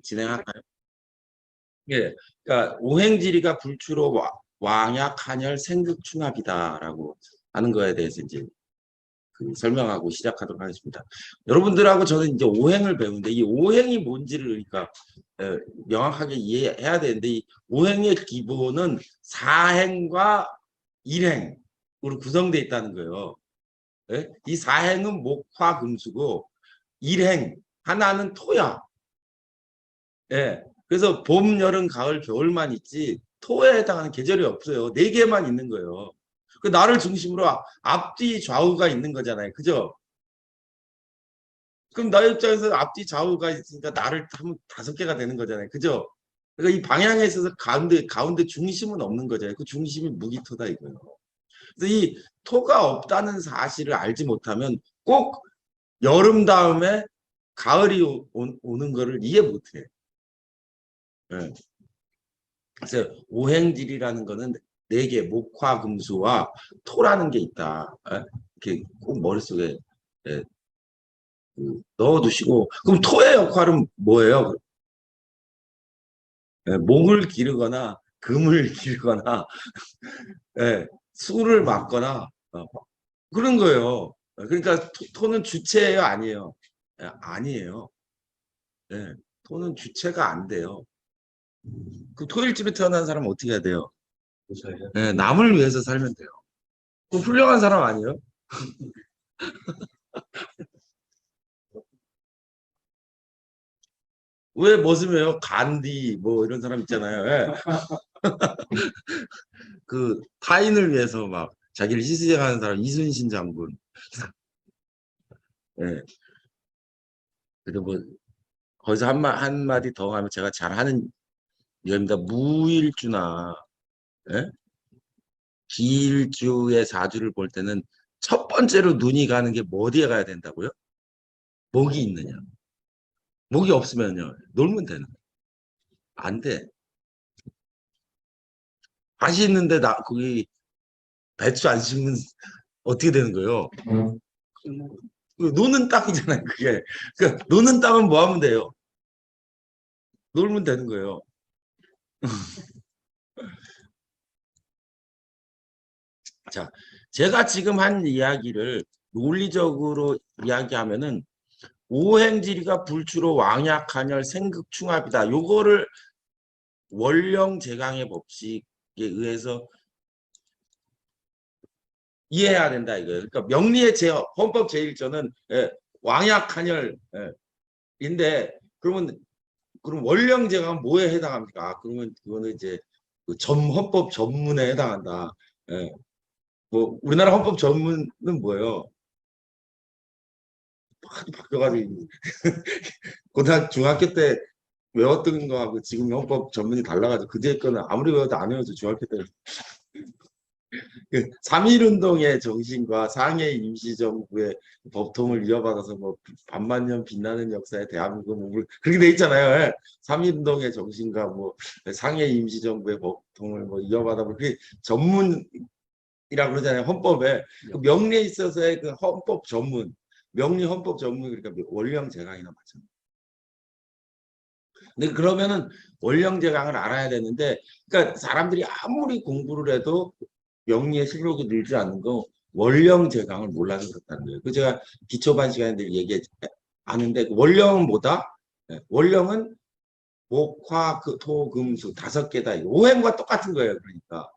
진행할까요? 예, 그러니까 오행지리가 불주로 왕약, 한열, 생극충합이다라고 하는 거에 대해서 이제 설명하고 시작하도록 하겠습니다. 여러분들하고 저는 이제 오행을 배우는데 이 오행이 뭔지를 그러니까 명확하게 이해해야 되는데 이 오행의 기본은 사행과 일행으로 구성되어 있다는 거예요. 예? 이 사행은 목화 금수고 일행 하나는 토야. 예. 그래서 봄, 여름, 가을, 겨울만 있지 토에 해당하는 계절이 없어요. 네 개만 있는 거예요. 그 나를 중심으로 앞뒤 좌우가 있는 거잖아요. 그죠? 그럼 나 입장에서 앞뒤 좌우가 있으니까 나를 하면 다섯 개가 되는 거잖아요. 그죠? 그러니까 이 방향에 있어서 가운데 중심은 없는 거잖아요. 그 중심이 무기토다 이거예요. 그래서 이 토가 없다는 사실을 알지 못하면 꼭 여름 다음에 가을이 오는 거를 이해 못해. 예. 그래서 오행질이라는 거는 네 개, 목화, 금수와 토라는 게 있다. 예? 이렇게 꼭 머릿속에 예, 넣어두시고 그럼 토의 역할은 뭐예요? 예, 목을 기르거나 금을 기르거나 예, 수를 막거나 그런 거예요. 그러니까 토는 주체예요, 아니에요? 예, 아니에요. 예, 토는 주체가 안 돼요. 그 토일집에 태어난 사람은 어떻게 해야 돼요? 예, 남을 위해서 살면 돼요. 그 훌륭한 사람 아니에요? 왜 머슴이에요? 간디 뭐 이런 사람 있잖아요. 예. 그 타인을 위해서 막 자기를 희생하는 사람 이순신 장군. 예. 그리고 뭐 거기서 한마디 더 하면 제가 잘하는 이겁니다. 무일주나 예? 기일주의 사주를 볼 때는 첫 번째로 눈이 가는 게 뭐 어디에 가야 된다고요? 목이 있느냐. 목이 없으면요. 놀면 되는 거예요. 안 돼. 밭이 있는데 거기 배추 안 심으면 어떻게 되는 거예요? 노는 땅이잖아요, 그게. 그러니까 노는 땅은 뭐 하면 돼요? 놀면 되는 거예요. 자, 제가 지금 한 이야기를 논리적으로 이야기하면은 오행지리가 불주로 왕약, 한열, 생극충합이다. 요거를 원령 제강의 법칙에 의해서 이해해야 된다 이거예요. 그러니까 명리의 헌법 제1조는 왕약, 한열인데 그럼 원령제강은 뭐에 해당합니까? 그러면 그거는 이제 그 헌법 전문에 해당한다. 예. 뭐 우리나라 헌법 전문은 뭐예요? 하도 바뀌어가지고 중학교 때 외웠던 거하고 지금 헌법 전문이 달라가지고 그제 거는 아무리 외워도 안 외워도 중학교 때 그 3.1운동의 정신과 상해 임시정부의 법통을 이어받아서 뭐 반만년 빛나는 역사의 대한민국 뭐 그렇게 돼 있잖아요. 예. 3.1운동의 정신과 뭐 상해 임시정부의 법통을 뭐 이어받아 뭐 그게 전문이라고 그러잖아요. 헌법에 그 명리에 있어서의 그 헌법 전문 명리 헌법 전문 그러니까 원령제강이나 마찬가지. 근데 그러면은 원령제강을 알아야 되는데 그러니까 사람들이 아무리 공부를 해도 명리의 실력이 늘지 않는 거 원령제강을 몰라서 그렇다는 거예요. 그 제가 기초반 시간에 늘 얘기하는데 원령은 뭐다? 원령은 목화 토 금수 다섯 개다. 오행과 똑같은 거예요. 그러니까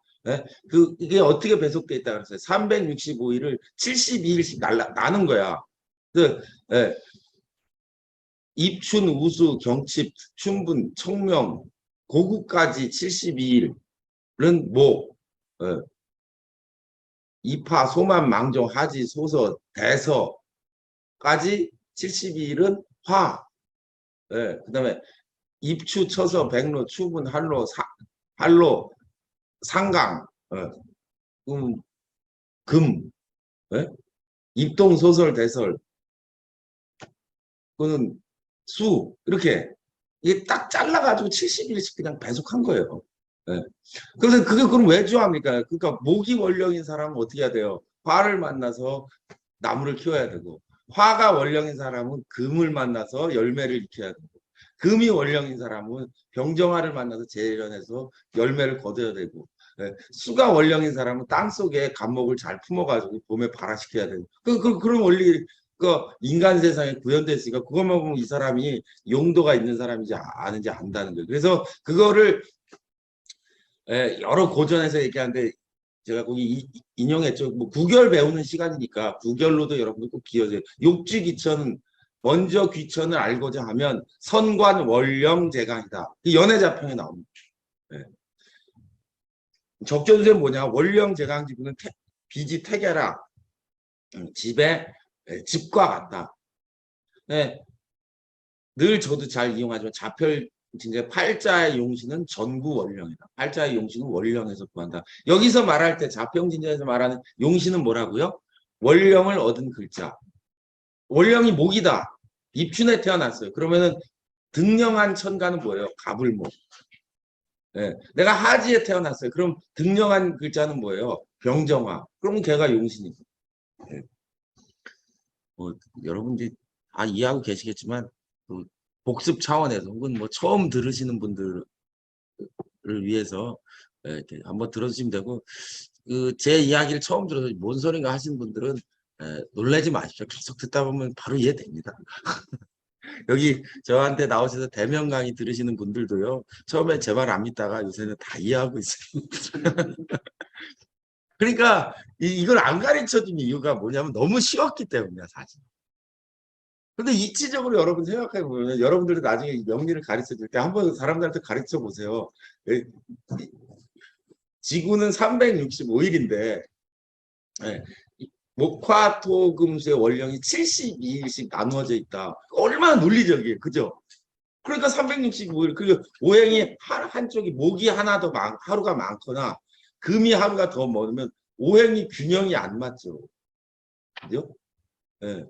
이게 어떻게 배속돼 있다 그랬어요. 365일을 72일씩 나눈 거야. 그 입춘, 우수, 경칩, 춘분, 청명, 고구까지 72일은 목, 이파, 소만, 망종, 하지, 소서, 대서까지 72일은 화. 그다음에 입추, 처서, 백로, 추분, 한로, 상강, 금, 입동, 소설, 대설, 그거는 수 이렇게 이게 딱 잘라가지고 70일씩 그냥 배속한 거예요. 그래서 그게 그럼 왜 좋아합니까? 그러니까 목이 원령인 사람은 어떻게 해야 돼요? 화를 만나서 나무를 키워야 되고 화가 원령인 사람은 금을 만나서 열매를 익혀야 되고 금이 원령인 사람은 병정화를 만나서 재련해서 열매를 거둬야 되고, 예, 수가 원령인 사람은 땅속에 감목을 잘 품어가지고 봄에 발화시켜야 되고, 그런 원리, 그 인간 세상에 구현됐으니까 그것만 보면 이 사람이 용도가 있는 사람인지 아는지 안다는 거예요. 그래서 그거를 여러 고전에서 얘기하는데 제가 거기 인용했죠. 뭐 구결 배우는 시간이니까 구결로도 여러분들 꼭 기억해요. 욕지 귀천은 먼저 귀천을 알고자 하면 선관 원령 제강이다. 연애자평에 나옵니다. 네. 적전수는 뭐냐? 원령 제강 지구는 빚이 태계라 집에 집과 같다. 네. 늘 저도 잘 이용하지만 자별 진짜 팔자의 용신은 전구 원령이다. 팔자의 용신은 원령에서 구한다. 여기서 말할 때 자평진자에서 말하는 용신은 뭐라고요? 원령을 얻은 글자. 원령이 목이다. 입춘에 태어났어요. 그러면은 등령한 천가는 뭐예요? 가불목. 네. 내가 하지에 태어났어요. 그럼 등령한 글자는 뭐예요? 병정화. 그럼 걔가 용신이고. 네. 뭐 여러분들이 다 이해하고 계시겠지만 그 복습 차원에서 혹은 뭐 처음 들으시는 분들을 위해서 이렇게 한번 들어주시면 되고, 그 제 이야기를 처음 들어서 뭔 소린가 하시는 분들은 놀라지 마십시오. 계속 듣다 보면 바로 이해됩니다. 여기 저한테 나오셔서 대면 강의 들으시는 분들도요, 처음에 제 말 안 믿다가 요새는 다 이해하고 있어요. 그러니까 이걸 안 가르쳐 준 이유가 뭐냐면 너무 쉬웠기 때문이야, 사실. 근데 이치적으로 여러분 생각해 보면 여러분들도 나중에 명리를 가르쳐 줄 때 한번 사람들한테 가르쳐 보세요. 지구는 365일인데 목화토금수의 원령이 72일씩 나누어져 있다. 얼마나 논리적이에요. 그죠? 그러니까 365일. 그리고 오행이 한쪽이 목이 하나 더 하루가 많거나 금이 하루가 더 많으면 오행이 균형이 안 맞죠. 그죠? 네.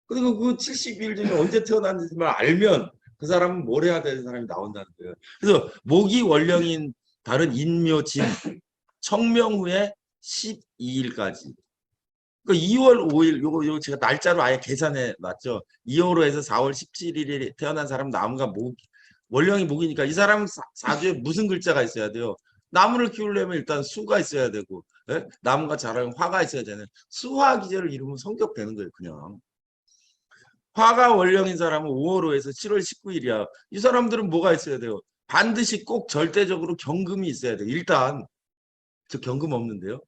그리고 그 72일 중에 언제 태어났는지만 알면 그 사람은 뭘 해야 되는 사람이 나온다는 거예요. 그래서 목이 원령인 다른 인묘진 청명 후에 12일까지. 그러니까 2월 5일 요거 제가 날짜로 아예 계산해 놨죠. 2월로 해서 4월 17일에 태어난 사람 나무가 목 원령이 목이니까 이 사람 사주에 무슨 글자가 있어야 돼요. 나무를 키우려면 일단 수가 있어야 되고, 예? 나무가 자라면 화가 있어야 되는 수화 기제를 이루면 성격되는 거예요. 그냥 화가 원령인 사람은 5월호에서 7월 19일이야. 이 사람들은 뭐가 있어야 돼요? 반드시 꼭 절대적으로 경금이 있어야 돼요. 일단 저 경금 없는데요.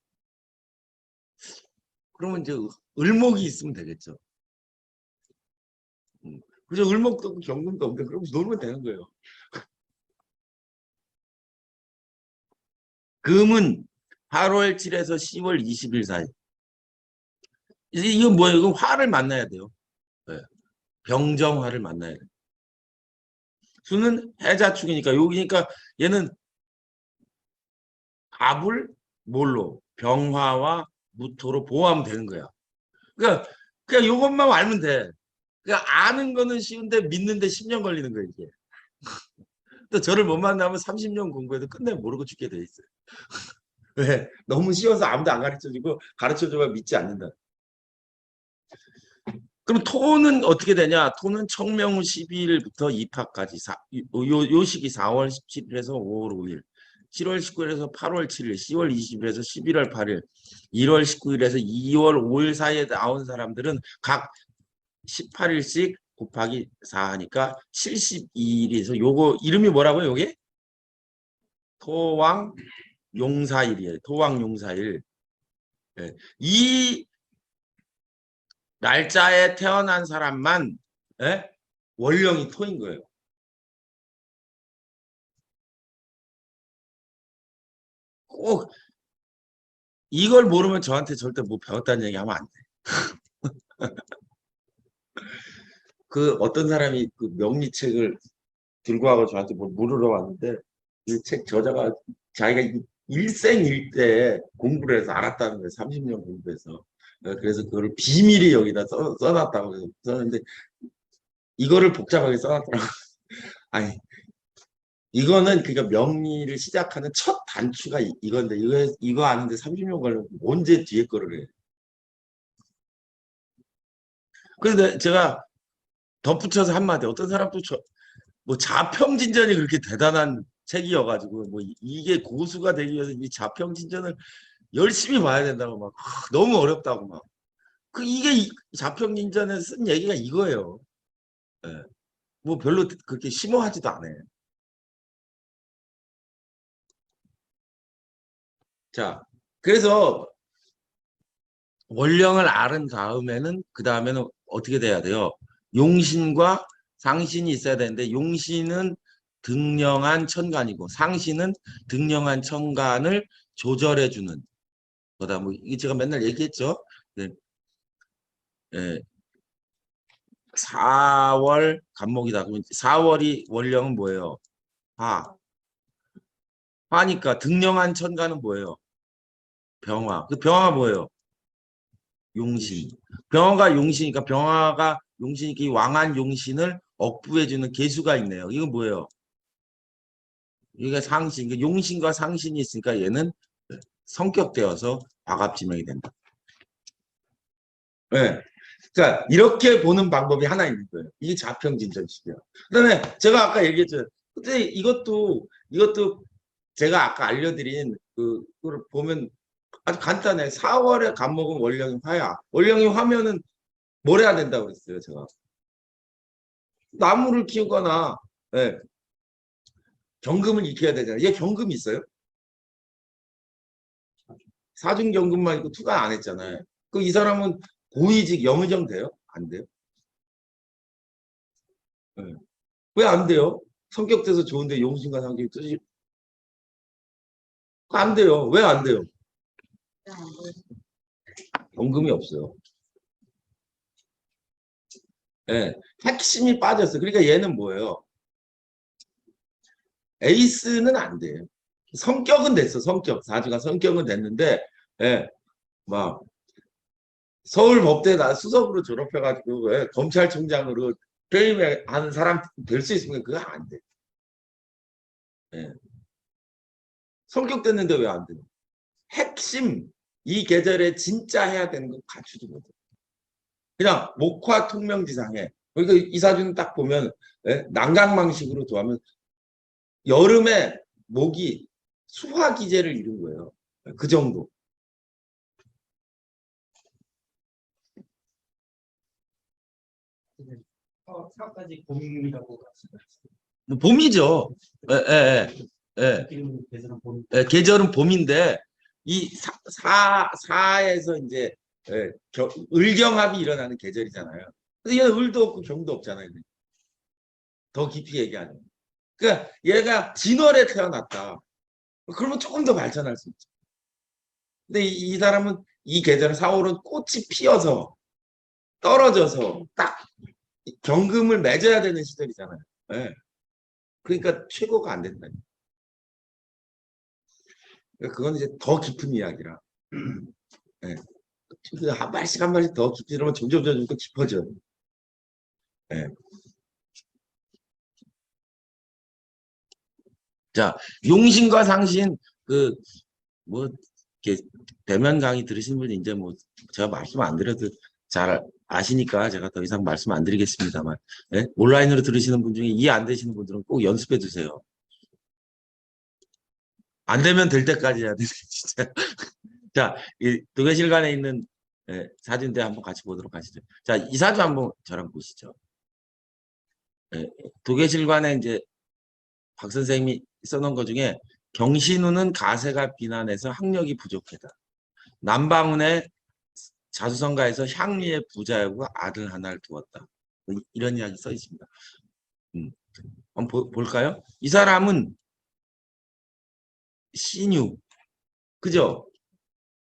그러면 이제 을목이 있으면 되겠죠. 그죠? 을목도 없고 경금도 없는데 그럼 놀면 되는 거예요. 금은 8월 7일에서 10월 20일 사이. 이건 뭐예요? 이건 화를 만나야 돼요. 네. 병정화를 만나야 돼요. 수는 해자축이니까 여기니까 얘는 갑을 뭘로? 병화와 무토로 보호하면 되는 거야. 그러니까 그냥 이것만 알면 돼. 그러니까 아는 거는 쉬운데 믿는데 10년 걸리는 거야 이게. 또 저를 못 만나면 30년 공부해도 끝내 모르고 죽게 돼 있어요. 왜? 너무 쉬워서 아무도 안 가르쳐주고 가르쳐줘야 믿지 않는다. 그럼 토는 어떻게 되냐? 토는 청명후 12일부터 입학까지 요 시기 4월 17일에서 5월 5일, 7월 19일에서 8월 7일, 10월 20일에서 11월 8일, 1월 19일에서 2월 5일 사이에 나온 사람들은 각 18일씩 곱하기 4 하니까 72일에서 요거 이름이 뭐라고요? 요게? 토왕 용사일이에요. 토왕 용사일. 네. 이 날짜에 태어난 사람만 원령이 토인 거예요. 꼭 이걸 모르면 저한테 절대 뭐 배웠다는 얘기 하면 안 돼. 그 어떤 사람이 그 명리책을 들고 와서 저한테 뭐 물으러 왔는데 이 책 저자가 자기가 일생일대에 공부를 해서 알았다는 거예요. 30년 공부해서. 그래서 그거를 비밀이 여기다 써놨다고 썼는데 이거를 복잡하게 써놨더라고요. 아니 이거는 그러니까 명리를 시작하는 첫 단추가 이건데 이거 아는데 30년 걸리면 언제 뒤에 거를 해. 그런데 제가 덧붙여서 한마디 어떤 사람도 뭐 자평진전이 그렇게 대단한 책이어가지고 뭐 이게 고수가 되기 위해서 이 자평진전을 열심히 봐야 된다고 막 너무 어렵다고 막 이게 자평진전에서 쓴 얘기가 이거예요. 예. 뭐 별로 그렇게 심오하지도 않아요. 자, 그래서 원령을 앓은 다음에는 그 다음에는 어떻게 돼야 돼요? 용신과 상신이 있어야 되는데 용신은 등령한 천간이고 상신은 등령한 천간을 조절해주는 거다. 뭐 이게 제가 맨날 얘기했죠. 네. 예, 4월 간목이다. 그러면 4월이 원령은 뭐예요? 화. 화니까 등령한 천간은 뭐예요? 병화. 그 병화가 뭐예요? 용신. 병화가 용신이니까 병화가 용신이니까 이 왕한 용신을 억부해주는 계수가 있네요. 이건 뭐예요? 이게 상신. 용신과 상신이 있으니까 얘는 성격되어서 과갑지명이 된다. 네. 그러니까 이렇게 보는 방법이 하나 있는 거예요. 이게 자평진전식이야. 그다음에 제가 아까 얘기했죠. 근데 이것도 제가 아까 알려드린 그걸 보면 아주 간단해. 4월에 간목은 월령이 화야. 월령이 화면은 뭘 해야 된다고 그랬어요, 제가. 나무를 키우거나, 예, 경금을 익혀야 되잖아요. 얘 경금이 있어요? 사중경금만 있고 투가 안 했잖아요. 그 이 사람은 고위직 영의정 돼요? 안 돼요? 예. 왜 안 돼요? 성격돼서 좋은데 용신과 상격이 뜻이 안 돼요. 왜 안 돼요? 경금이 없어요. 예. 핵심이 빠졌어요. 그러니까 얘는 뭐예요? 에이스는 안 돼요. 성격은 됐어. 성격. 사주가 성격은 됐는데 예. 막 서울법대 나 수석으로 졸업해가지고 예, 검찰총장으로 퇴임하는 사람 될 수 있으면 그거 안 돼. 예. 성격 됐는데 왜 안 돼요? 핵심 이 계절에 진짜 해야 되는 거 갖추지 못해. 그냥 목화 통명지상에 그러니까 이 사주는 딱 보면 예, 난강망식으로 도하면 여름에 목이 수화 기제를 이룬 거예요. 그 정도. 사까지 봄이라고 봄이죠. 예, 예, 예. 예. 지금 계절은 봄. 예, 계절은 봄인데 이 사에서 이제 예, 을경합이 일어나는 계절이잖아요. 근데 얘는 을도 없고 경도 없잖아요. 더 깊이 얘기하면. 그러니까 얘가 진월에 태어났다. 그러면 조금 더 발전할 수 있죠. 근데 이 사람은 이 계절 4월은 꽃이 피어서 떨어져서 딱 경금을 맺어야 되는 시절이잖아요. 예. 그러니까 최고가 안 된다. 그건 이제 더 깊은 이야기라. 예. 한 발씩 한 발씩 더 깊이 이러면 점점 더 깊어져. 예. 자, 용신과 상신 뭐 이렇게 대면 강의 들으신 분이 이제 뭐 제가 말씀 안 드려도 잘 아시니까 제가 더 이상 말씀 안 드리겠습니다만 예? 온라인으로 들으시는 분 중에 이해 안 되시는 분들은 꼭 연습해 주세요. 안 되면 될 때까지 해야 돼요, 진짜. 자, 이 도계실관에 있는 예, 사진대 한번 같이 보도록 하시죠. 자, 이 사진 한번 저랑 보시죠. 예, 도계실관에 이제 박 선생님이 써놓은 것 중에 경신우는 가세가 비난해서 학력이 부족하다. 남방운의 자수성가에서 향리의 부자여고 아들 하나를 두었다. 이런 이야기 써 있습니다. 한번 볼까요? 이 사람은 신유, 그죠?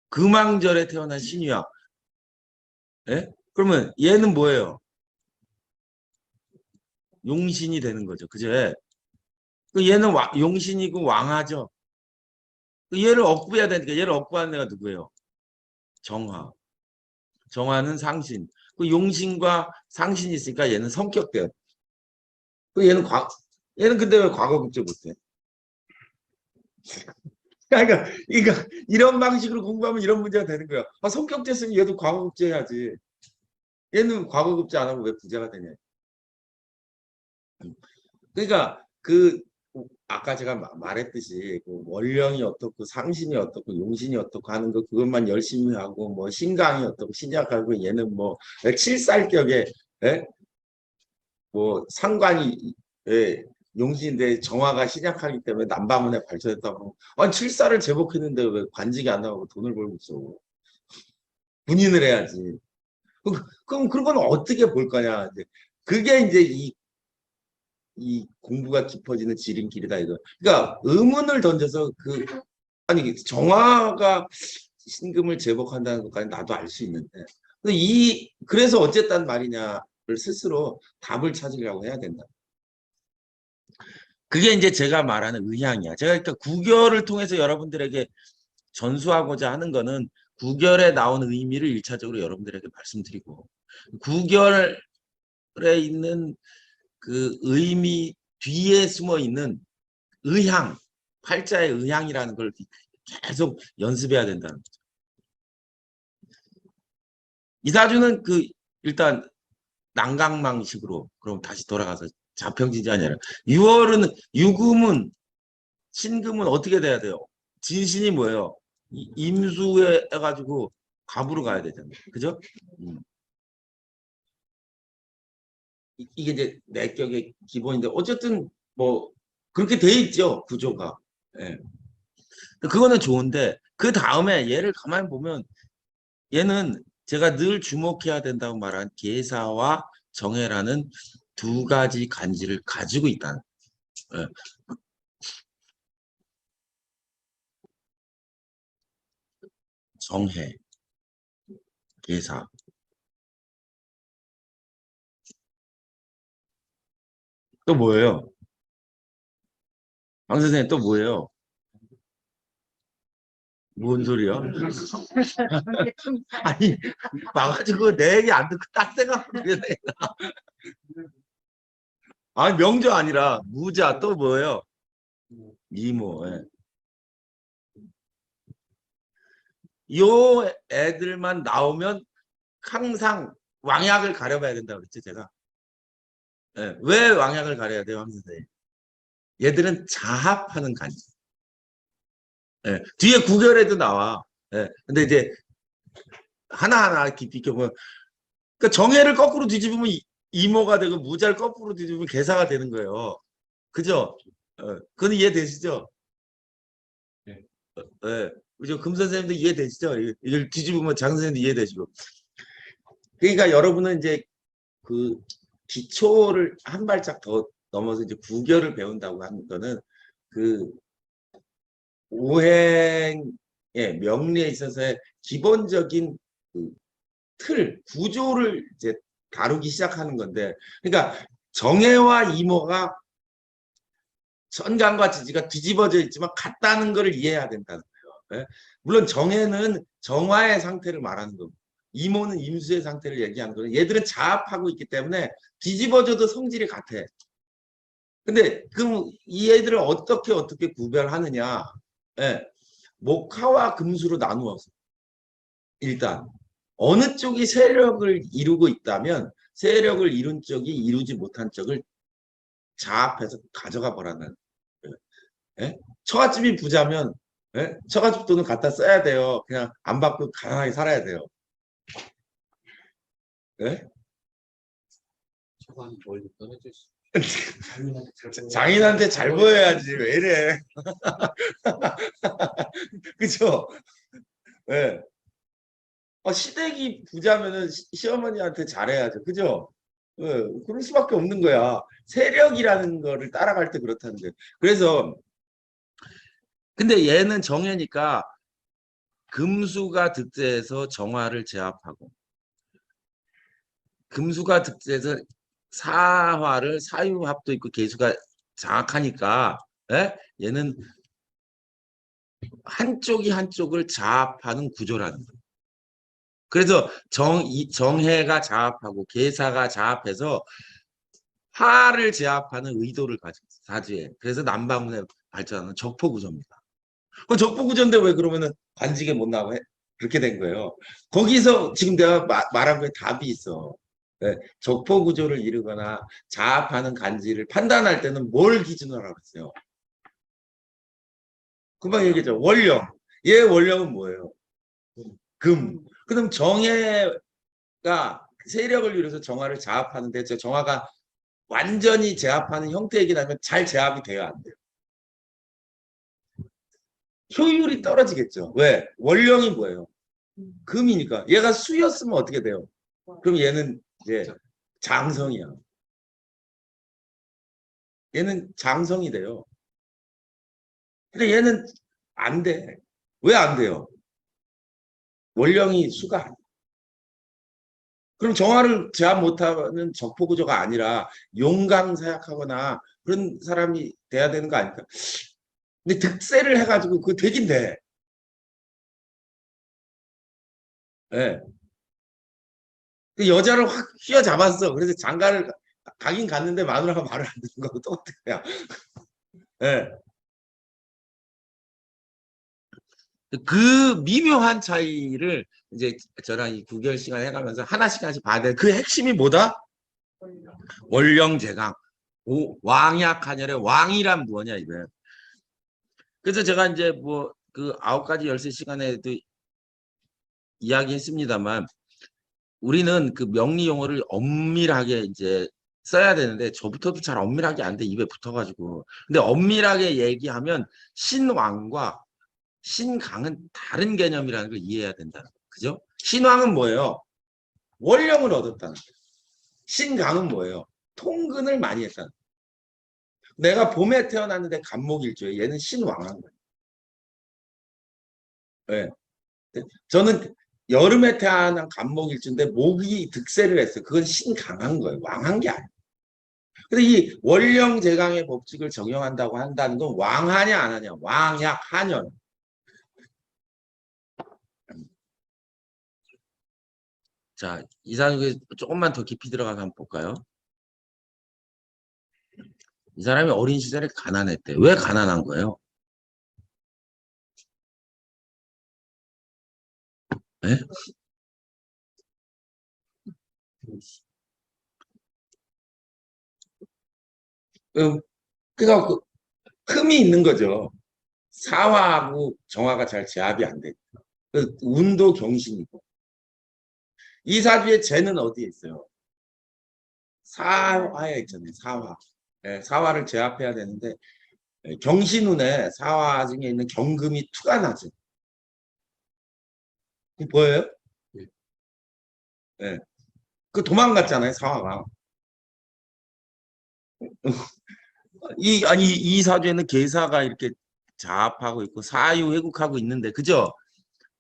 금왕절에 태어난 신유야. 예? 그러면 얘는 뭐예요? 용신이 되는 거죠. 그죠? 얘는 용신이고 왕하죠. 얘를 억구해야 되니까 얘를 억구하는 애가 누구예요? 정화. 정화는 상신. 그 용신과 상신이 있으니까 얘는 성격대요. 얘는 근데 왜 과거 급제 못해? 그러니까 이런 방식으로 공부하면 이런 문제가 되는 거야. 아, 성격됐으면 얘도 과거 급제 해야지. 얘는 과거 급제 안 하고 왜 부자가 되냐? 그러니까 아까 제가 말했듯이 그 원령이 어떻고 상신이 어떻고 용신이 어떻고 하는 거 그것만 열심히 하고 뭐 신강이 어떻고 신약하고 얘는 뭐 칠살격에 예? 뭐 상관이 예, 용신인데 정화가 신약하기 때문에 남방문에 발전했다고 아니 칠살을 제복했는데 왜 관직이 안 나오고 돈을 벌고 있어 군인을 해야지 그럼 그건 어떻게 볼 거냐 이제 그게 이제 이 공부가 깊어지는 지름길이다 이거. 그러니까 의문을 던져서 아니 정화가 신금을 제복한다는 것까지 나도 알 수 있는데 그래서 어쨌단 말이냐를 스스로 답을 찾으려고 해야 된다. 그게 이제 제가 말하는 의향이야. 제가 그러니까 구결을 통해서 여러분들에게 전수하고자 하는 거는 구결에 나온 의미를 일차적으로 여러분들에게 말씀드리고 구결에 있는 그 의미 뒤에 숨어 있는 의향, 팔자의 의향이라는 걸 계속 연습해야 된다는 거죠. 이사주는 일단 난강망식으로 그럼 다시 돌아가서 자평진이 아니라 6월은 유금은 신금은 어떻게 돼야 돼요? 진신이 뭐예요? 임수해 가지고 갑으로 가야 되잖아요. 그죠? 이게 이제 내격의 기본인데 어쨌든 뭐 그렇게 돼 있죠 구조가. 예. 그거는 좋은데 그 다음에 얘를 가만히 보면 얘는 제가 늘 주목해야 된다고 말한 계사와 정해라는 두 가지 간지를 가지고 있다는. 예. 정해, 계사. 또 뭐예요? 강 선생님 또 뭐예요? 뭔 소리야? 아니 와가지고 내 얘기 안 듣고 딴 생각하고 그래. 아니 명조 아니라 무자 또 뭐예요? 미모. 예. 요 애들만 나오면 항상 왕약을 가려봐야 된다고 그랬죠 제가. 예. 왜 왕약을 가려야 돼요 황 선생님? 얘들은 자합하는 간지. 예. 뒤에 구결에도 나와. 예. 근데 이제 하나하나 깊이 껴보면 그러니까 정해를 거꾸로 뒤집으면 이모가 되고 무자를 거꾸로 뒤집으면 계사가 되는 거예요. 그죠? 그건 이해되시죠? 네. 예. 그죠? 금 선생님도 이해되시죠? 이걸 뒤집으면 장 선생님도 이해되시고. 그러니까 여러분은 이제 그 기초를 한 발짝 더 넘어서 이제 구결을 배운다고 하는 거는 그 오행의 명리에 있어서의 기본적인 그 구조를 이제 다루기 시작하는 건데, 그러니까 정해와 이모가 천간과 지지가 뒤집어져 있지만 같다는 것을 이해해야 된다는 거예요. 예? 물론 정해는 정화의 상태를 말하는 거고 이모는 임수의 상태를 얘기하는 거예요. 얘들은 자합하고 있기 때문에 뒤집어져도 성질이 같아. 근데 그럼 이 애들을 어떻게 구별하느냐? 예. 목화와 금수로 나누어서 일단 어느 쪽이 세력을 이루고 있다면 세력을 이룬 쪽이 이루지 못한 쪽을 자합해서 가져가 보라는. 예? 처갓집이 부자면 예? 처갓집 돈은 갖다 써야 돼요. 그냥 안 받고 가난하게 살아야 돼요. 예? 저건 멀리 떠내줄 수. 장인한테 잘 보여야지 왜 이래. 그죠? 예. 시댁이 부자면은 시어머니한테 잘해야죠. 그죠? 예, 그럴 수밖에 없는 거야. 세력이라는 거를 따라갈 때 그렇다는 거예요. 그래서 근데 얘는 정해니까 금수가 득세해서 정화를 제압하고 금수가 득세해서 사화를 사유합도 있고 계수가 장악하니까 예? 얘는 한쪽이 한쪽을 자합하는 구조라는 거예요. 그래서 정해가 자합하고 계사가 자합해서 화를 제압하는 의도를 가지고 있어요. 사주에. 그래서 남방문에 발전하는 적포구조입니다. 그 적포구조인데 왜 그러면은 관직에 못 나와? 그렇게 된 거예요. 거기서 지금 내가 말한 거에 답이 있어. 네, 적포 구조를 이루거나 자합하는 간지를 판단할 때는 뭘 기준으로 하고 있어요? 금방 얘기했죠. 원령. 얘 원령은 뭐예요? 금. 그럼 정해가 세력을 이루어서 정화를 자합하는데 저 정화가 완전히 제압하는 형태이긴 하면 잘 제압이 돼야 안 돼요. 효율이 떨어지겠죠. 왜? 원령이 뭐예요? 금이니까. 얘가 수였으면 어떻게 돼요? 그럼 얘는 이제 장성이야. 얘는 장성이 돼요. 근데 얘는 안 돼. 왜 안 돼요? 원령이 수가 안 돼. 그럼 정화를 제압 못하는 적포구조가 아니라 용강사약하거나 그런 사람이 돼야 되는 거 아닐까? 근데 득세를 해가지고 그거 되긴 돼. 예. 그 여자를 확 휘어잡았어. 그래서 장가를 가긴 갔는데 마누라가 말을 안 듣는 거하고 똑같아요. 예. 그 미묘한 차이를 이제 저랑 이 9개월 시간 해가면서 하나씩 하나씩 봐야 돼. 그 핵심이 뭐다? 원령제강. 왕약한열의 왕이란 뭐냐 이거예요. 그래서 제가 이제 뭐 그 9가지 열쇠 시간에도 이야기했습니다만 우리는 그 명리 용어를 엄밀하게 이제 써야 되는데 저부터도 잘 엄밀하게 안 돼. 입에 붙어가지고. 근데 엄밀하게 얘기하면 신왕과 신강은 다른 개념이라는 걸 이해해야 된다는 거예요. 그죠? 신왕은 뭐예요? 원령을 얻었다는 거예요. 신강은 뭐예요? 통근을 많이 했다는 거예요. 내가 봄에 태어났는데 간목일주에 얘는 신왕한 거예요. 네. 저는 여름에 태어난 간목일주인데 목이 득세를 했어요. 그건 신강한 거예요. 왕한 게 아니에요. 근데 이 원령제강의 법칙을 적용한다고 한다는 건 왕하냐 안 하냐. 왕약하냐. 자, 이사님이 조금만 더 깊이 들어가서 한번 볼까요? 이 사람이 어린 시절에 가난했대. 왜 가난한 거예요? 네? 그러니까 그 흠이 있는 거죠. 사화하고 정화가 잘 제압이 안 돼. 그 운도 경신이고. 이 사주의 재는 어디에 있어요? 사화에 있잖아요. 사화. 예, 사화를 제압해야 되는데 경신운에 사화 중에 있는 경금이 투가 나죠. 그 보여요? 예. 그 도망갔잖아요. 사화가. 이 사주에는 계사가 이렇게 자합하고 있고 사유 회국하고 있는데 그죠?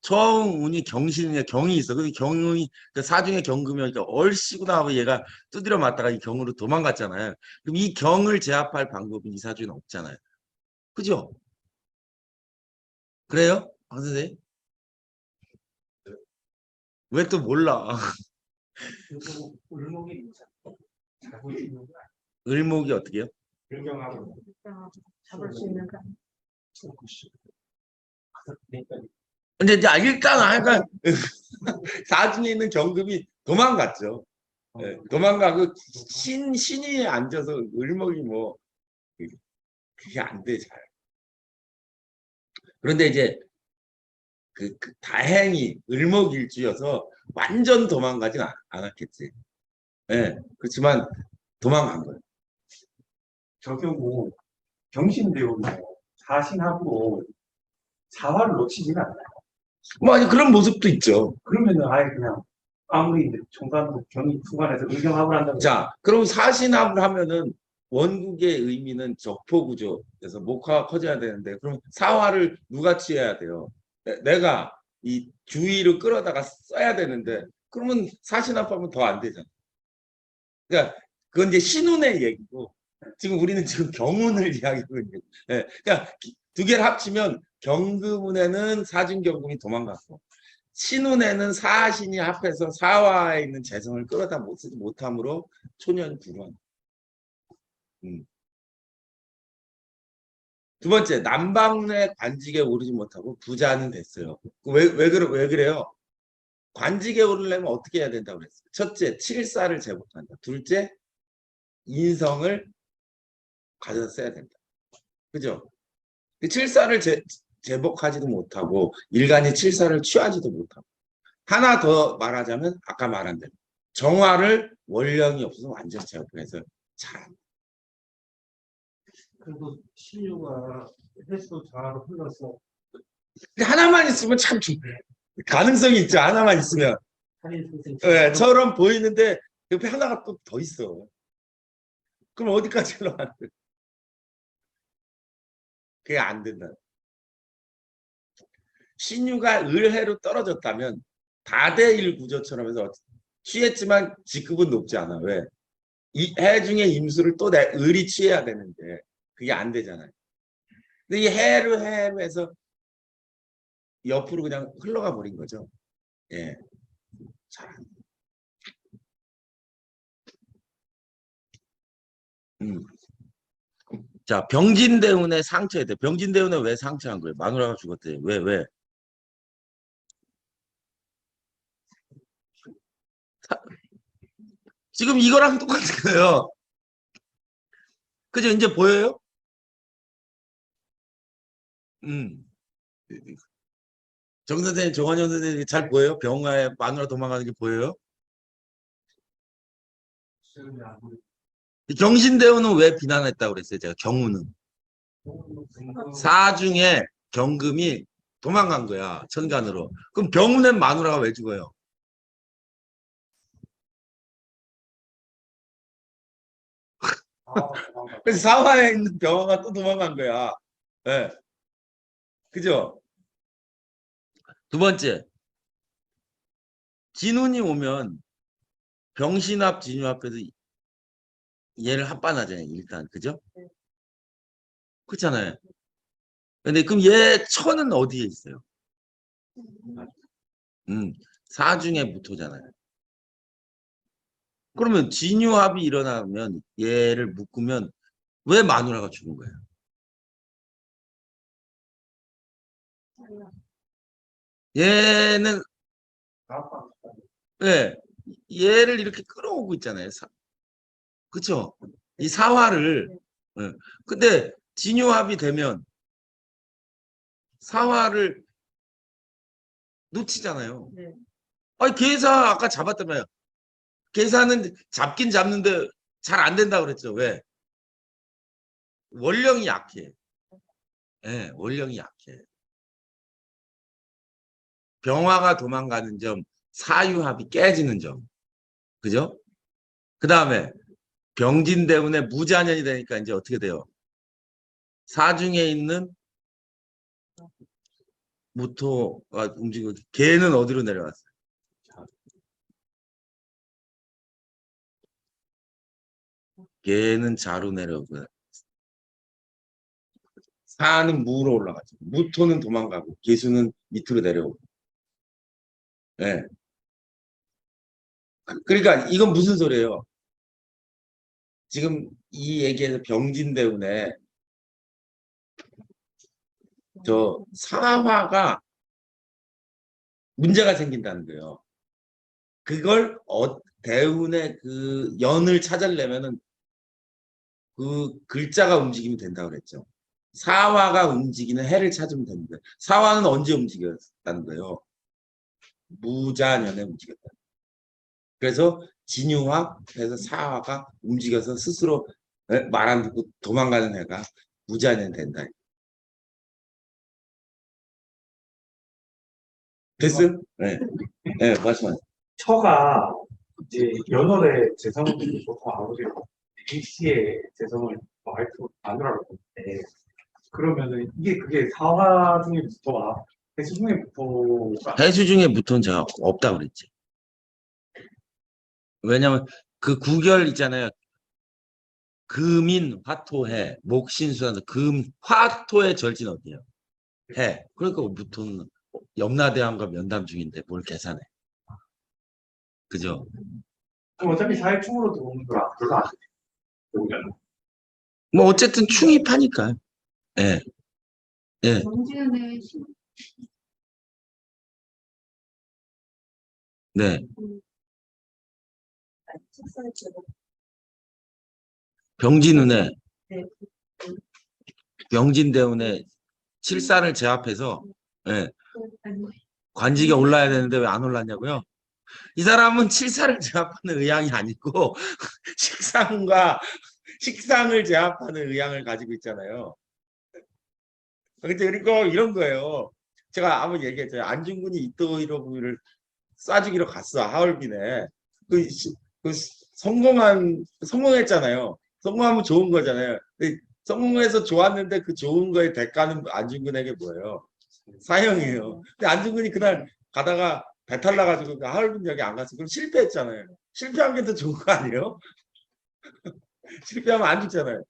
처음 운이 경신에 경이 있어. 근데 경이 그 사중에 경금이니까 얼씨구나 하고 얘가 두드려 맞다가 이 경으로 도망갔잖아요. 그럼 이 경을 제압할 방법이 이 사주에는 없잖아요. 그죠? 그래요? 강 선생님? 왜 또 몰라? 을목이 잘 보이는 거 을목이 어떻게요? 불경하고 잡을 수 있는 거. 근데 이제 일단 하여간 사중에 있는 경금이 도망갔죠. 예, 도망가고 신이 앉아서 을목이 뭐 그게 안 돼 잘. 그런데 이제 그 다행히 을목일주여서 완전 도망가진 않았겠지. 예, 그렇지만 도망간 거예요. 저 경우 경신대원에 사신하고 사화를 놓치지가 않아요. 뭐 아니 그런 모습도 있죠. 그러면은 아예 그냥 아무리 총괄도 경이 투관해서 의경합을 한다고. 자, 그럼 사신합을 하면은 원국의 의미는 적포구조에서 목화가 커져야 되는데 그럼 사화를 누가 취해야 돼요? 내가 이 주의를 끌어다가 써야 되는데 그러면 사신합하면 더 안 되잖아. 그러니까 그건 이제 신운의 얘기고 지금 우리는 지금 경운을 이야기하고 있는 거예요. 그러니까 두 개를 합치면 경금운에는 사중경금이 도망갔고 신운에는 사신이 합해서 사화에 있는 재성을 끌어다 못함으로 초년불원. 두 번째, 남방의 관직에 오르지 못하고 부자는 됐어요. 왜 그래요? 관직에 오르려면 어떻게 해야 된다고 그랬어요? 첫째, 칠사를 제복한다. 둘째, 인성을 가져다 써야 된다. 그죠? 그 칠사를 제복하지도 못하고 일간이 칠사를 취하지도 못하고 하나 더 말하자면 아까 말한 대로 정화를 원령이 없어서 완전 제복해서 잘한다. 그래도 신유가 횟수 자로 흘러서 하나만 있으면 참 가능성이 있죠. 하나만 있으면. 살인 선생 네, 처럼 보이는데 옆에 하나가 또 더 있어. 그럼 어디까지 흘러가는데? 그게 안 된다. 신유가 을해로 떨어졌다면 다대일 구조처럼 해서 취했지만 직급은 높지 않아. 왜? 이 해 중에 임수를 또 을이 취해야 되는데 그게 안 되잖아요. 근데 이 해로 해서 옆으로 그냥 흘러가 버린 거죠. 예. 잘. 자, 병진대운의 상처에 대해. 병진대운에 왜 상처한 거예요? 마누라가 죽었대. 왜? 지금 이거랑 똑같은 거예요. 그죠? 이제 보여요? 정 선생님, 정환영 선생님 잘 보여요? 병화에 마누라 도망가는 게 보여요? 경신대운은 왜 비난했다고 그랬어요? 제가 경우는. 사중에 경금이 도망간 거야. 천간으로. 그럼 병운엔 마누라가 왜 죽어요? 그래서 사화에 있는 병화가 또 도망간 거야. 네. 그죠? 두 번째, 진운이 오면 병신합, 진유합해서 얘를 합반하잖아요. 일단. 그죠? 그렇잖아요. 근데 그럼 얘 천은 어디에 있어요? 사중에 무토잖아요. 그러면 진유합이 일어나면 얘를 묶으면 왜 마누라가 죽은 거예요? 얘는 예, 얘를 이렇게 끌어오고 있잖아요. 그쵸? 이 사화를. 예. 근데 진유합이 되면 사화를 놓치잖아요. 네. 아니 계사 아까 잡았다며요. 계사는 잡긴 잡는데 잘 안 된다고 그랬죠. 왜? 원령이 약해. 예, 원령이 약해. 병화가 도망가는 점, 사유합이 깨지는 점. 그죠? 그 다음에 병진 때문에 무자년이 되니까 이제 어떻게 돼요? 사중에 있는 무토가 움직이고 개는 어디로 내려갔어요? 개는 자로 내려오고 사는 무로 올라가죠. 무토는 도망가고 개수는 밑으로 내려오고. 예. 그러니까 이건 무슨 소리예요? 지금 이 얘기에서 병진 때문에 저 사화가 문제가 생긴다는 거예요. 그걸 대운의 그 연을 찾으려면은 그 글자가 움직이면 된다고 그랬죠. 사화가 움직이는 해를 찾으면 됩니다. 사화는 언제 움직였다는 거예요? 무자년에 움직였다. 그래서 진유화해서 사화가 움직여서 스스로 말 안 듣고 도망가는 해가 무자년 된다. 됐어요? 네. 네, 말씀하세요. 처가 이제 연월에 재성을 보통 아버지가 A씨의 재성을 와이프 마누라로 보는데 그러면은 이게 그게 사화 중에 부터와 해수 중에 부터가 해수 중에 무토는 제가 없다고 그랬지. 왜냐면 그 구결 있잖아요. 금인, 화토해, 목신수한서 금, 화토의 절진 어디예요? 해. 그러니까 무토는 염라대왕과 면담 중인데 뭘 계산해. 그죠? 그럼 어차피 사회충으로 들어오는 거라 별로 안 돼. 뭐 어쨌든 충입하니까. 예. 예. 정지은의 네. 식사를 제가 병진운에 네. 병진대운에 칠산을 제압해서 예, 아니 관직에 올라야 되는데 왜 안 올랐냐고요? 이 사람은 칠산을 제압하는 의향이 아니고 식상을 제압하는 의향을 가지고 있잖아요. 그러니까 이런 거예요. 제가 한번 얘기했잖아요. 안중근이 이토히로부미를 쏴주기로 갔어. 하얼빈에. 그, 그 성공했잖아요. 성공하면 좋은 거잖아요. 근데 성공해서 좋았는데 그 좋은 거의 대가는 안중근에게 뭐예요? 사형이에요. 근데 안중근이 그날 가다가 배탈 나가지고 그 하얼빈역에 안 갔어. 그럼 실패했잖아요. 실패한 게 더 좋은 거 아니에요? 실패하면 안 죽잖아요.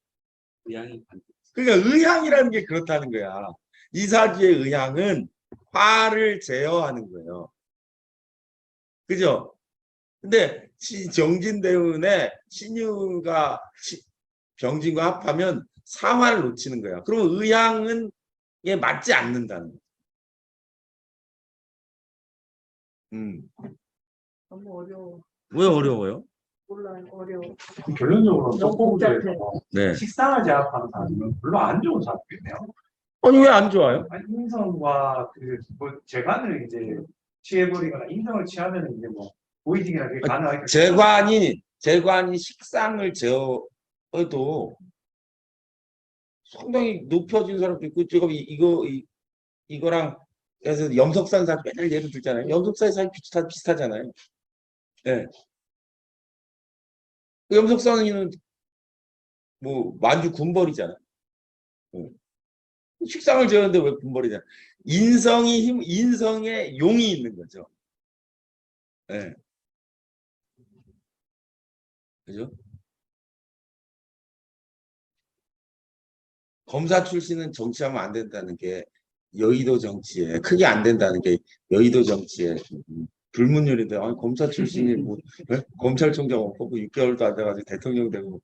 그러니까 의향이라는 게 그렇다는 거야. 이사주의 의향은 화를 제어하는 거예요. 그죠? 근데 정진대운에 신유가 병진과 합하면 사화를 놓치는 거야. 그러면 의향은 에 맞지 않는다는 거야. 너무 어려워. 왜 어려워요? 몰라요. 어려워. 결론적으로 너무 복잡해. 네. 식상을 제압하는 사람은 별로 안 좋은 사람이네요. 아니 왜 안 좋아요? 아니, 인성과 뭐 재관을 이제 취해버리거나 인성을 취하면 이제 뭐 보이징이나 그게 가능하니까 재관이 식상을 제어해도 상당히 높여진 사람도 있고 지금 이거랑 그래서 염석산 사주 맨날 예를 들잖아요. 염석산 사주 비슷하잖아요. 네. 염석산은 뭐 만주 군벌이잖아. 식상을 제었는데 왜 군벌이냐? 인성에 용이 있는 거죠. 네. 그죠? 검사 출신은 정치하면 안 된다는 게 여의도 정치에 크게 안 된다는 게 여의도 정치에 불문율인데 아니 검사 출신이 뭐 검찰총장 없고 6개월도 안 돼가지고 대통령 되고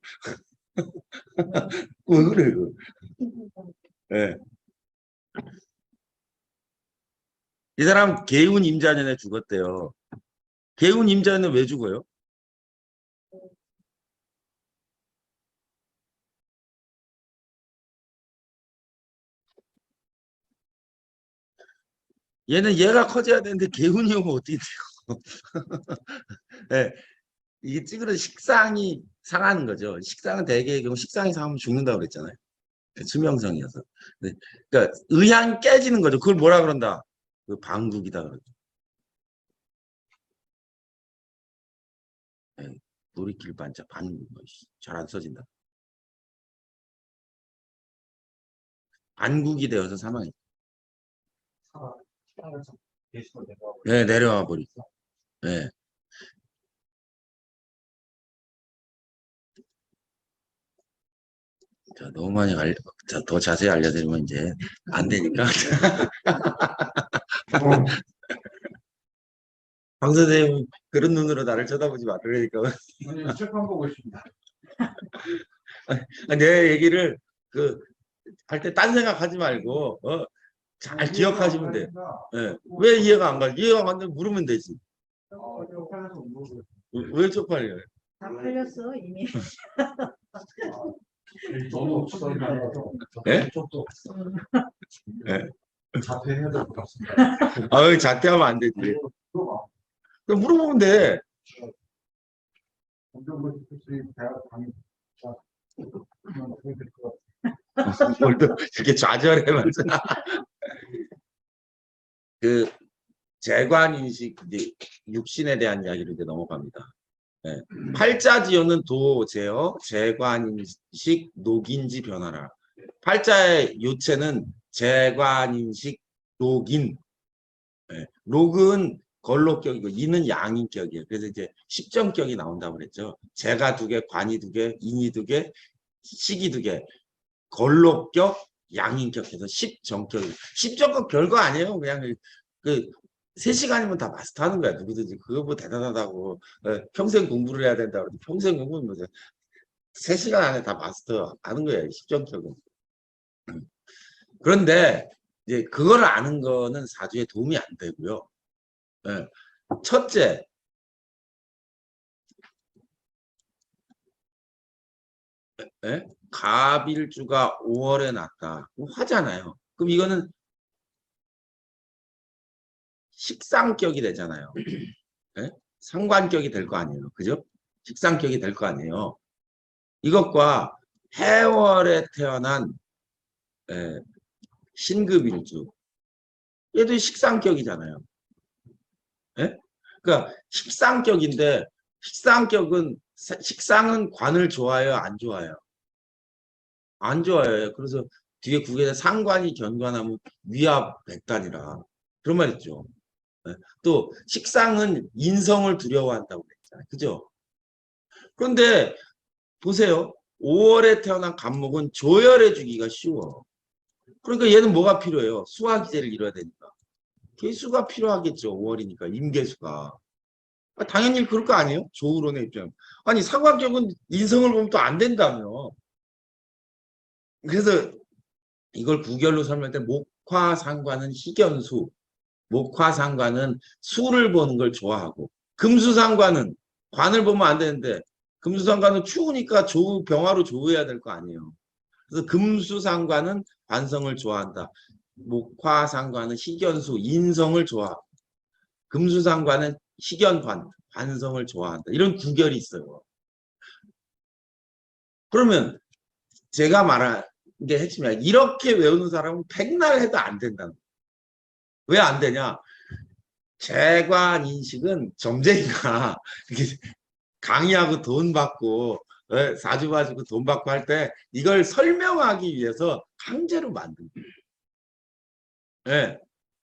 왜 그래요? 네. 이 사람 개운 임자년에 죽었대요. 개운 임자년은 왜 죽어요? 얘가 커져야 되는데 개운이 오면 어떻게 돼요? 네. 이게 찌그러 식상이 상하는 거죠. 식상은 대개의 경우 식상이 상하면 죽는다고 그랬잖아요. 수명성이어서. 네. 그러니까 의향이 깨지는 거죠. 그걸 뭐라 그런다? 그 방국이다 그러죠. 네. 놀이길 반짝 반국 잘 안 써진다. 반국이 되어서 사망이. 네, 내려와 버리죠. 네. 자, 너무 많이 더 자세히 알려드리면 이제 안 되니까. 방 선생님 그런 눈으로 나를 쳐다보지 마. 그러니까 아니, 책방 보고 있습니다. 내 얘기를 할 때 딴 생각하지 말고 잘 기억하시면 돼요. 네. 왜 이해가 안 가? 이해가 안 되면 물으면 되지. 왜 쪽팔려요? 다 풀렸어 이미. 너무 네? 쪽도 네. 자퇴해야 될 것 같습니다. 아유, 자퇴하면 안 되지. 그럼 물어보면 돼. 대학 강의 뭘 또 이렇게 좌절해 맞아. 그 재관인식 이제 육신에 대한 이야기로 이제 넘어갑니다. 네. 팔자지어는 도제어, 재관인식, 녹인지 변화라. 팔자의 요체는 재관인식, 녹인. 네. 녹은 걸록격이고 인은 양인격이에요. 그래서 이제 십정격이 나온다고 그랬죠. 재가 2개, 관이 2개, 인이 2개, 식이 2개. 걸록격, 양인격해서 십정격. 십정격 별거 아니에요. 그냥 그 3시간이면 다 마스터하는 거야. 누구든지 그거 뭐 대단하다고 평생 공부를 해야 된다고. 평생 공부는 뭐죠? 3시간 안에 다 마스터하는 거예요. 십정격은. 그런데 이제 그걸 아는 거는 사주에 도움이 안 되고요. 첫째, 예? 갑일주가 5월에 났다. 화잖아요. 그럼 이거는 식상격이 되잖아요. 예? 상관격이 될 거 아니에요. 그죠? 식상격이 될 거 아니에요. 이것과 해월에 태어난 예, 신급일주. 얘도 식상격이잖아요. 예? 그러니까 식상격인데 식상은 관을 좋아해요, 안 좋아해요? 안 좋아해요. 그래서 뒤에 국에다 상관이 견관하면 위압 백단이라 그런 말 있죠. 예? 또 식상은 인성을 두려워한다고 그랬잖아요. 그죠? 그런데 보세요. 5월에 태어난 갑목은 조열해 주기가 쉬워. 그러니까 얘는 뭐가 필요해요? 수화기제를 이뤄야 되니까. 개수가 필요하겠죠. 5월이니까 임계수가. 당연히 그럴 거 아니에요? 조우론의 입장. 아니 상관격은 인성을 보면 또 안 된다며. 그래서 이걸 구결로 설명할 때 목화상관은 희견수. 목화상관은 수를 보는 걸 좋아하고 금수상관은 관을 보면 안 되는데 금수상관은 추우니까 병화로 조우해야 될 거 아니에요. 그래서 금수상관은 관성을 좋아한다. 목화상관은 희견수, 인성을 좋아하고 금수상관은 희견관, 관성을 좋아한다. 이런 구결이 있어요. 그러면 제가 말한 게 핵심이야. 이렇게 외우는 사람은 백날 해도 안 된다. 왜 안 되냐? 재관 인식은 점쟁이가 강의하고 돈 받고 사주 봐주고 돈 받고 할 때 이걸 설명하기 위해서 강제로 만든 거예요. 네.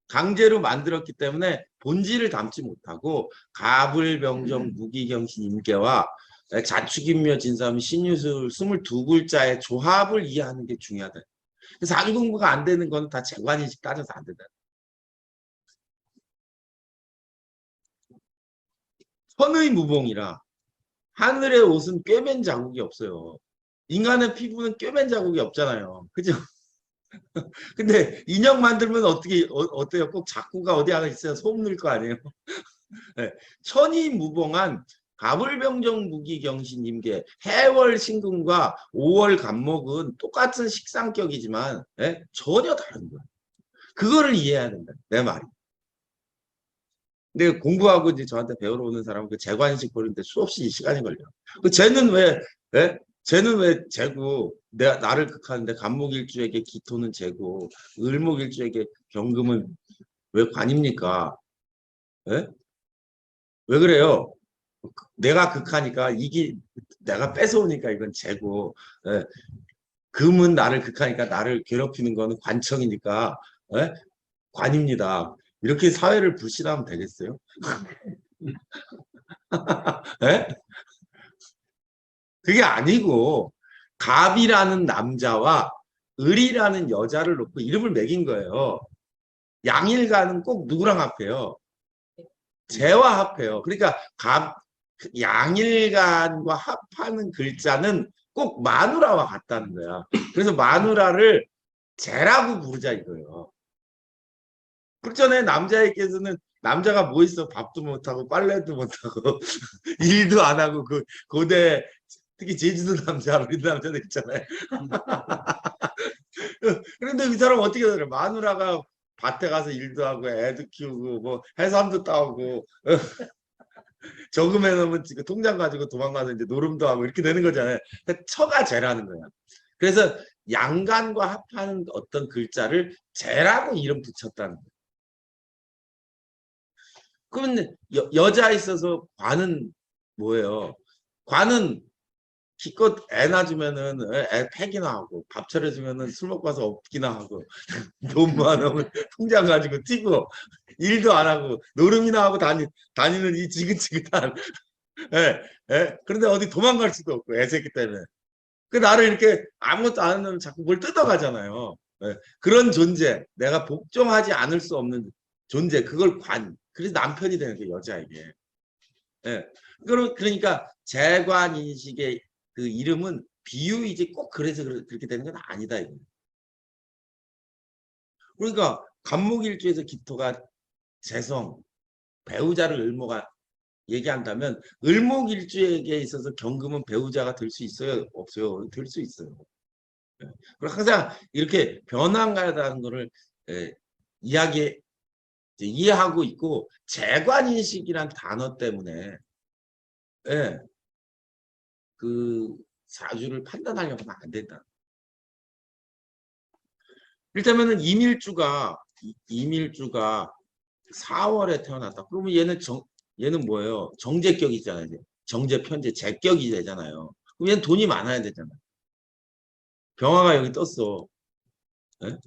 강제로 만들었기 때문에 본질을 담지 못하고 가불병정 무기경신 임계와 자축인묘 진사음 신유술 22글자의 조합을 이해하는 게 중요하다. 사주 공부가 안 되는 건 다 재관인식 따져서 안 된다. 선의 무봉이라 하늘의 옷은 꿰맨 자국이 없어요. 인간의 피부는 꿰맨 자국이 없잖아요. 그죠? 근데 인형 만들면 어때요? 꼭 작구가 어디 하나 있어야 소문날 거 아니에요? 네. 천이 무봉한 가불병정 무기경신 임계 해월 신금과 5월 갑목은 똑같은 식상격이지만 전혀 다른 거예요. 그거를 이해해야 된다. 내 말이. 근데 공부하고 이제 저한테 배우러 오는 사람은 그 재관식 보는데 수없이 시간이 걸려. 쟤는 왜, 쟤는 왜 재고, 나를 극하는데 간목일주에게 기토는 재고, 을목일주에게 경금은 왜 관입니까? 예? 왜 그래요? 내가 극하니까 내가 뺏어오니까 이건 재고, 예? 금은 나를 극하니까 나를 괴롭히는 거는 관청이니까, 예? 관입니다. 이렇게 사회를 불신하면 되겠어요? 예? 그게 아니고 갑이라는 남자와 을이라는 여자를 놓고 이름을 매긴 거예요. 양일간은 꼭 누구랑 합해요? 재와 합해요. 그러니까 양일간과 합하는 글자는 꼭 마누라와 같다는 거야. 그래서 마누라를 재라고 부르자 이거예요. 그렇잖아요. 남자에게서는 남자가 뭐 있어? 밥도 못하고 빨래도 못하고 일도 안 하고 그 고대 특히 제주도 남자 우리 남자들 있잖아요. 그런데 이 사람 어떻게 되나? 마누라가 밭에 가서 일도 하고 애도 키우고 뭐 해삼도 따오고 저금해 놓으면 통장 가지고 도망가서 이제 노름도 하고 이렇게 되는 거잖아요. 처가 재라는 거야. 그래서 양간과 합하는 어떤 글자를 재라고 이름 붙였다는 거예요. 그러면 여자 있어서 관은 뭐예요? 관은 기껏 애 낳아주면은 애 패기나 하고 밥 차려주면은 술 먹고 와서 없기나 하고 돈 많으면 통장 가지고 튀고 일도 안 하고 노름이나 하고 다니는 이 지긋지긋한 그런데 어디 도망갈 수도 없고 애새끼 때문에 그 나를 이렇게 아무것도 안 하면 자꾸 뭘 뜯어가잖아요. 그런 존재 내가 복종하지 않을 수 없는 존재 그걸 그래서 남편이 되는 게 여자에게 그러니까 재관 인식의 그 이름은 비유이지 꼭 그래서 그렇게 되는 건 아니다 이거. 그러니까 간목일주에서 기토가 재성 배우자를 을모가 얘기한다면 을목일주에게 있어서 경금은 배우자가 될 수 있어요? 없어요? 될 수 있어요. 예. 그리고 항상 이렇게 변화가다는 거를 이해하고 있고 재관인식이란 단어 때문에 그 사주를 판단하려고 하면 안 된다. 이를테면은 이밀주가 4월에 태어났다. 그러면 얘는 뭐예요? 정제격이잖아요. 정제, 편제, 제격이 되잖아요. 그럼 얘는 돈이 많아야 되잖아요. 병화가 여기 떴어. 네?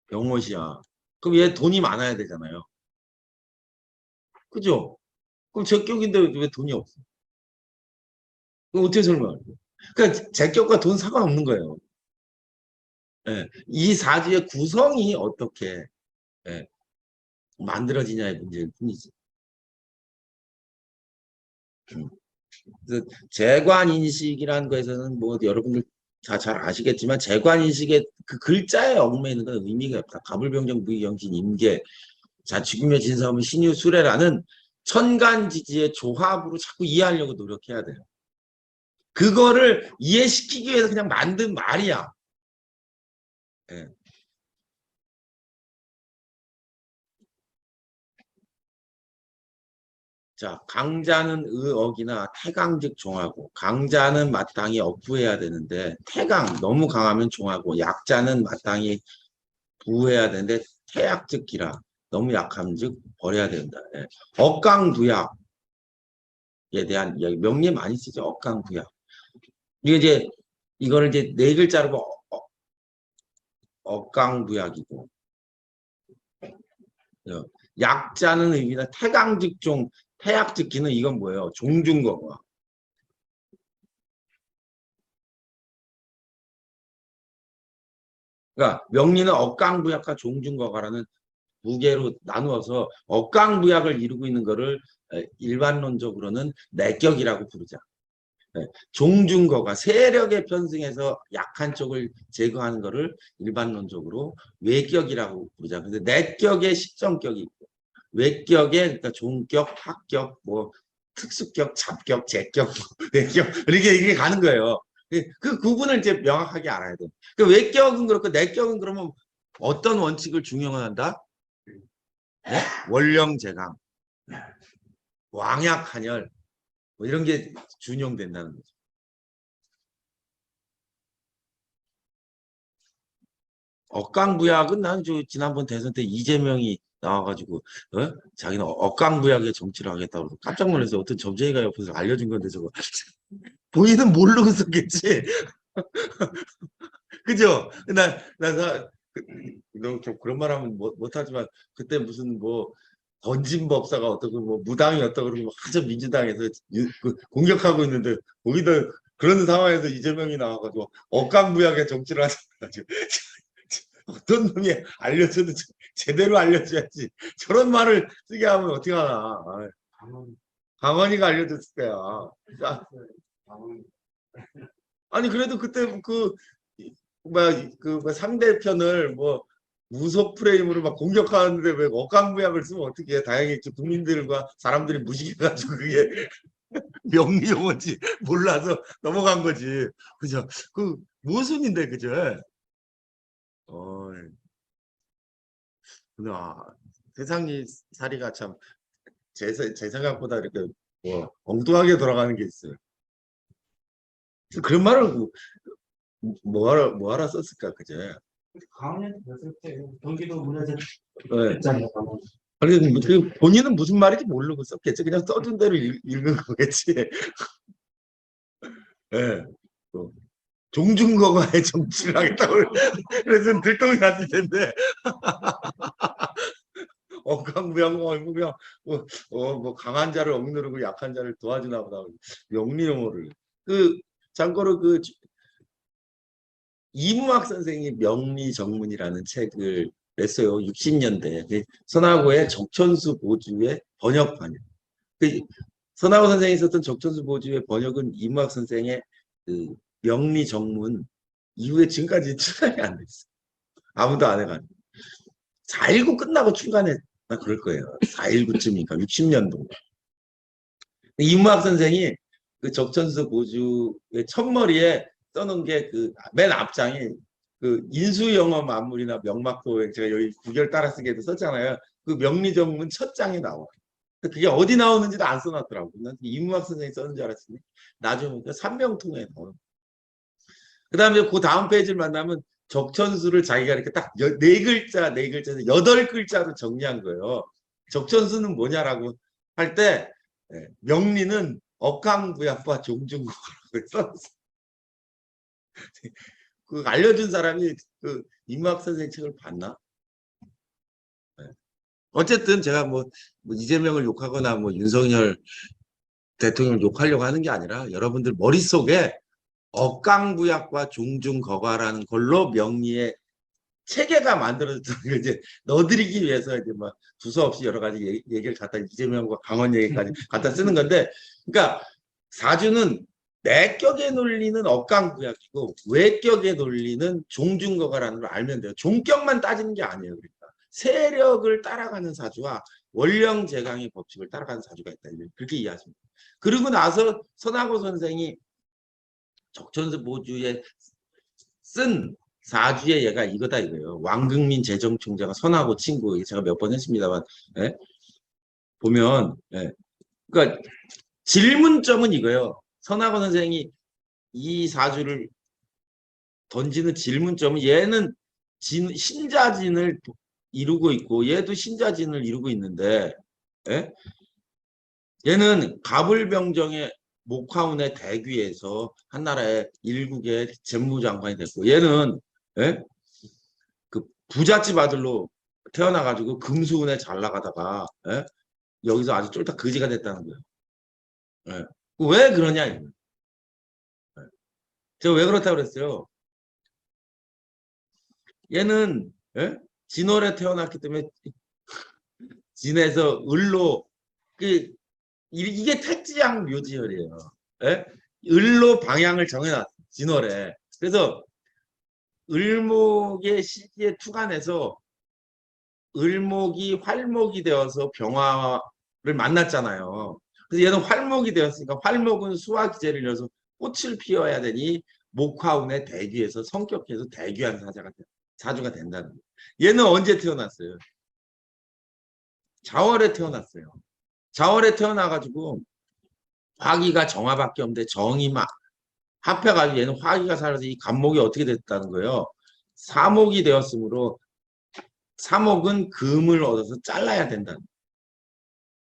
병옷이야. 그럼 얘 돈이 많아야 되잖아요. 그죠? 그럼 제격인데 왜 돈이 없어? 그럼 어떻게 설명할 거예요? 그러니까 제격과 돈 상관없는 거예요. 예. 이 사주의 구성이 어떻게 만들어지냐의 문제일 뿐이지. 그래서 재관인식이라는 거에서는 뭐 여러분들 다 잘 아시겠지만 재관인식의 그 글자에 얽매이는 건 의미가 없다. 가불병정 무기경신 임계 자취금여 진사하면 신유수레라는 천간지지의 조합으로 자꾸 이해하려고 노력해야 돼요. 그거를 이해시키기 위해서 그냥 만든 말이야. 예. 자, 강자는 의억이나 태강즉 종하고 강자는 마땅히 억부해야 되는데 태강 너무 강하면 종하고 약자는 마땅히 부해야 되는데 태약즉 기라 너무 약함즉 버려야 된다. 예. 억강부약에 대한 이야기 명리에 많이 쓰죠. 억강부약. 이거를 이제 네 글자로 억강부약이고 약자는 의미나 태강즉 종 태약즉 기는 이건 뭐예요? 종중거가. 그러니까 명리는 억강부약과 종중거가라는 두 개로 나누어서 억강부약을 이루고 있는 거를 일반론적으로는 내격이라고 부르자. 종중거가 세력에 편승해서 약한 쪽을 제거하는 거를 일반론적으로 외격이라고 부르자. 그래서 내격에 식정격이 있고 외격에 그러니까 종격, 합격, 뭐 특수격, 잡격, 제격, 외격 이렇게 가는 거예요. 그 구분을 이제 명확하게 알아야 돼. 그 외격은 그렇고 내격은 그러면 어떤 원칙을 중요한다? 네? 원령제강, 왕약한열 뭐 이런 게 준용된다는 거죠. 억강부약은 난 지난번 대선 때 이재명이 나와가지고 자기는 억강부약의 정치를 하겠다고 깜짝 놀라서 어떤 점쟁이가 옆에서 알려준 건데 저거 본인은 모르고 썼겠지. 그죠? 너무 좀 그런 말 하면 못하지만 그때 무슨 뭐 건진법사가 어떻고 뭐 무당이 어떻고 그러고 하도 민주당에서 공격하고 있는데 거기다 그런 상황에서 이재명이 나와가지고 억강부약의 정치를 하셔가지고 어떤 놈이 알려줘도 제대로 알려줘야지 저런 말을 쓰게 하면 어떻게 하나. 강원이가 알려줬을 거야. 아니 그래도 그때 그 상대편을 뭐 무속 프레임으로 막 공격하는데 왜 억강부약을 쓰면 어떻게 해? 다행히 국민들과 사람들이 무식해가지고 그게 명리 용어인지 몰라서 넘어간 거지. 그죠? 그 모순인데 그죠? 근데 세상이 살이가 참 제 생각보다 이렇게 뭐 엉뚱하게 돌아가는 게 있어요. 그런 말을 뭐하러 썼을까 그죠? 강원에서 됐을 때 경기도 문화재 네. 있잖아요. 아니 본인은 무슨 말인지 모르고 썼겠지. 그냥 써준 대로 읽은 거겠지. 예. 종중거가의 정치를 하겠다고 그래서 들통이 났을 텐데 억강부양 뭐 강한 자를 억누르고 약한 자를 도와주나 보다. 명리용어를 참고로 이무학 선생이 명리정문이라는 책을 냈어요. 60년대 선하고의 적천수 보주의 번역판이에요. 선하고 선생이 썼던 적천수 보주의 번역은 이무학 선생의 명리정문 이후에 지금까지 출간이 안 됐어요. 아무도 안 해가지고 4.19 끝나고 출간했나 그럴 거예요. 4.19쯤이니까 60년도. 이문학 선생이 그 적천수 보주의 첫머리에 써놓은 게 그 맨 앞장이 그 인수영어 만물이나 명막도행 제가 여기 구결 따라쓰기에도 썼잖아요. 그 명리전문 첫 장에 나와. 그게 어디 나오는지도 안 써놨더라고. 난 이문학 선생이 썼는 줄 알았더니 나중에 삼명통에 나와. 그다음에 그 다음 페이지를 만나면 적천수를 자기가 이렇게 딱 네 글자 네 글자에서 8글자로 정리한 거예요. 적천수는 뭐냐라고 할 때 명리는 억강부약과 종중국어라고 써놨어. 그 알려준 사람이 그 이문학 선생 책을 봤나? 네. 어쨌든 제가 뭐 이재명을 욕하거나 뭐 윤석열 대통령을 욕하려고 하는 게 아니라 여러분들 머릿속에 억강부약과 종중거과라는 걸로 명리의 체계가 만들어졌다는 걸 이제 넣어드리기 위해서 이제 막 두서없이 여러 가지 얘기를 갖다 이재명과 강원 얘기까지 갖다 쓰는 건데, 그러니까 사주는 내격의 논리는 억강부약이고 외격의 논리는 종중거과라는 걸 알면 돼요. 종격만 따지는 게 아니에요. 그러니까 세력을 따라가는 사주와 원령제강의 법칙을 따라가는 사주가 있다. 그렇게 이해하십니다. 그러고 나서 선하고 선생이 적천수 보주에 쓴 사주의 얘가 이거다 이거예요. 왕극민 재정총재가 선하고 친구, 제가 몇 번 했습니다만, 예? 보면, 예. 그러니까 질문점은 이거예요. 선하고 선생이 이 사주를 던지는 질문점은 얘는 신자진을 이루고 있고 얘도 신자진을 이루고 있는데, 예? 얘는 가불병정의 목화운의 대귀에서 한나라의 일국의 재무장관이 됐고, 얘는 그 부잣집 아들로 태어나가지고 금수운에 잘 나가다가 여기서 아주 쫄딱 거지가 됐다는 거예요. 왜 그러냐 이거. 제가 왜 그렇다고 그랬어요. 얘는 진월에 태어났기 때문에 진에서 을로 이게 택지양 묘지열이에요. 을로 방향을 정해놨어. 진월에. 그래서 을목의 시기에 투간해서 을목이 활목이 되어서 병화를 만났잖아요. 그래서 얘는 활목이 되었으니까 활목은 수화 기제를 이어서 꽃을 피워야 되니 목화운의 대귀에서 성격해서 대귀한 사주가 된다는 거예요. 얘는 언제 태어났어요? 자월에 태어났어요. 자월에 태어나가지고 화기가 정화밖에 없는데 정이 막 합해가지고 얘는 화기가 살아서 이 간목이 어떻게 됐다는 거예요? 사목이 되었으므로 사목은 금을 얻어서 잘라야 된다는